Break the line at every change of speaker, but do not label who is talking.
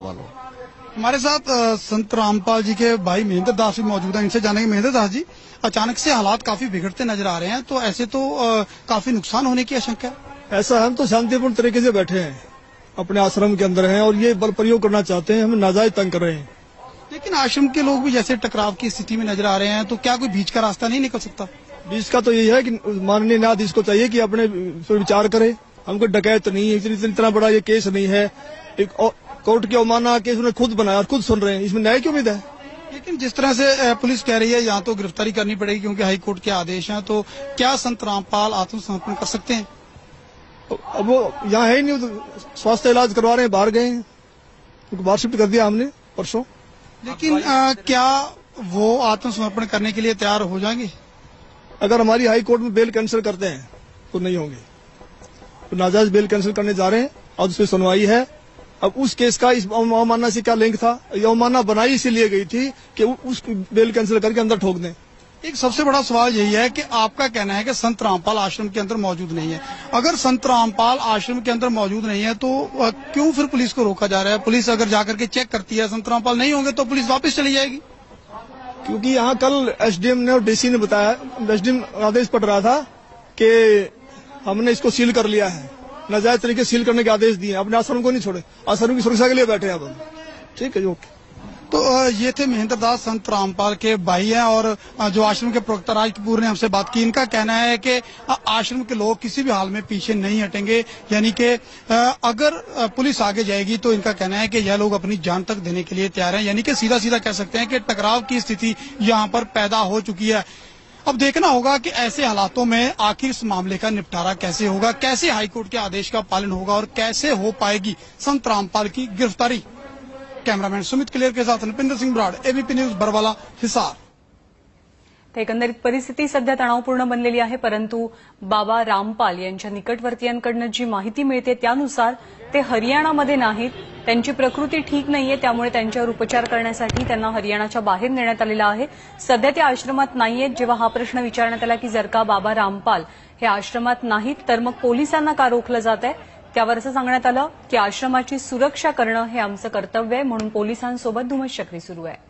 वालों।
हमारे साथ संत रामपाल जी के भाई महेंद्र दास भी मौजूद हैं। इनसे जानेंगे, महेंद्र दास जी, अचानक से हालात काफी बिगड़ते नजर आ रहे हैं, तो ऐसे तो काफी नुकसान होने की आशंका है।
ऐसा हम तो शांतिपूर्ण तरीके से बैठे हैं, अपने आश्रम के अंदर हैं और ये बल प्रयोग करना चाहते हैं, हमें नाजायज तंग कर रहे हैं।
लेकिन आश्रम के लोग भी जैसे टकराव की स्थिति में नजर आ रहे हैं, तो क्या कोई बीच का रास्ता नहीं निकल सकता?
बीच का तो यही है कि माननीय न्यायाधीश को चाहिए कि अपने पर विचार करे। हमको डकैत नहीं है, इतना बड़ा ये केस नहीं है, एक कोर्ट की अवमानना केस उन्होंने खुद बनाया और खुद सुन रहे हैं, इसमें न्याय की उम्मीद है।
लेकिन जिस तरह से पुलिस कह रही है यहाँ तो गिरफ्तारी करनी पड़ेगी क्योंकि हाईकोर्ट के आदेश हैं, तो क्या संत रामपाल आत्मसमर्पण कर सकते हैं?
अब वो यहाँ है ही नहीं, तो स्वास्थ्य इलाज करवा रहे हैं, बाहर गए हैं, उनको बाहर शिफ्ट कर दिया हमने परसों।
लेकिन क्या वो आत्मसमर्पण करने के लिए तैयार हो जाएंगे?
अगर हमारी हाई कोर्ट में बेल कैंसिल करते हैं तो नहीं होंगे, तो नाजायज बेल कैंसिल करने जा रहे हैं। आज उसकी सुनवाई है। अब उस केस का इस अवमानना से क्या लिंक था? ये अवमानना बनाई इसीलिए गई थी कि उस बेल कैंसिल करके अंदर ठोक दें।
एक सबसे बड़ा सवाल यही है कि आपका कहना है कि संत रामपाल आश्रम के अंदर मौजूद नहीं है। अगर संत रामपाल आश्रम के अंदर मौजूद नहीं है तो क्यों फिर पुलिस को रोका जा रहा है? पुलिस अगर जाकर के चेक करती है संत रामपाल नहीं होंगे तो पुलिस वापस चली जाएगी।
क्योंकि यहाँ कल एसडीएम ने और डीसी ने बताया, एसडीएम आदेश पड़ रहा था कि हमने इसको सील कर लिया है, नाजायज तरीके सील करने के आदेश दिए, अपने आश्रम को नहीं छोड़े, आश्रम की सुरक्षा के लिए बैठे हैं अब। ठीक है, ओके।
तो ये थे महेंद्र दास, संत रामपाल के भाई हैं और जो आश्रम के प्रवक्ता राज कपूर ने हमसे बात की। इनका कहना है कि आश्रम के लोग किसी भी हाल में पीछे नहीं हटेंगे, यानी कि अगर पुलिस आगे जाएगी तो इनका कहना है कि यह लोग अपनी जान तक देने के लिए तैयार हैं। यानी कि सीधा सीधा कह सकते हैं कि टकराव की स्थिति यहाँ पर पैदा हो चुकी है। अब देखना होगा कि ऐसे हालातों में आखिर इस मामले का निपटारा कैसे होगा, कैसे हाईकोर्ट के आदेश का पालन होगा और कैसे हो पाएगी संत रामपाल की गिरफ्तारी। कॅमेरामॅन सुमित क्लियर के साथ नृपेंद्र सिंह ब्राड, एबीपी न्यूज, बरवाला, हिसार।
एकंदरीत परिस्थिती सध्या तणावपूर्ण बनलेली आहे, परंतु बाबा रामपाल यांच्या निकटवर्तीयांकडून जी माहिती मिळते त्यानुसार ते हरियाणामध्ये नाहीत, त्यांची प्रकृती ठीक नाहीये, त्यामुळे त्यांच्यावर उपचार करण्यासाठी त्यांना हरियाणाच्या बाहेर नेण्यात आलेलं आहे। सध्या ते आश्रमात नाहीयेत। जेव्हा हा प्रश्न विचारण्यात आला की जर का बाबा रामपाल हे आश्रमात नाहीत तर मग पोलिसांना का रोखलं जात आहे, त्यावर असं सांगण्यात आलं की आश्रमाची सुरक्षा करणं हे आमचं कर्तव्य आहे, म्हणून पोलिसांसोबत धुमश्चक्री सुरू आहे।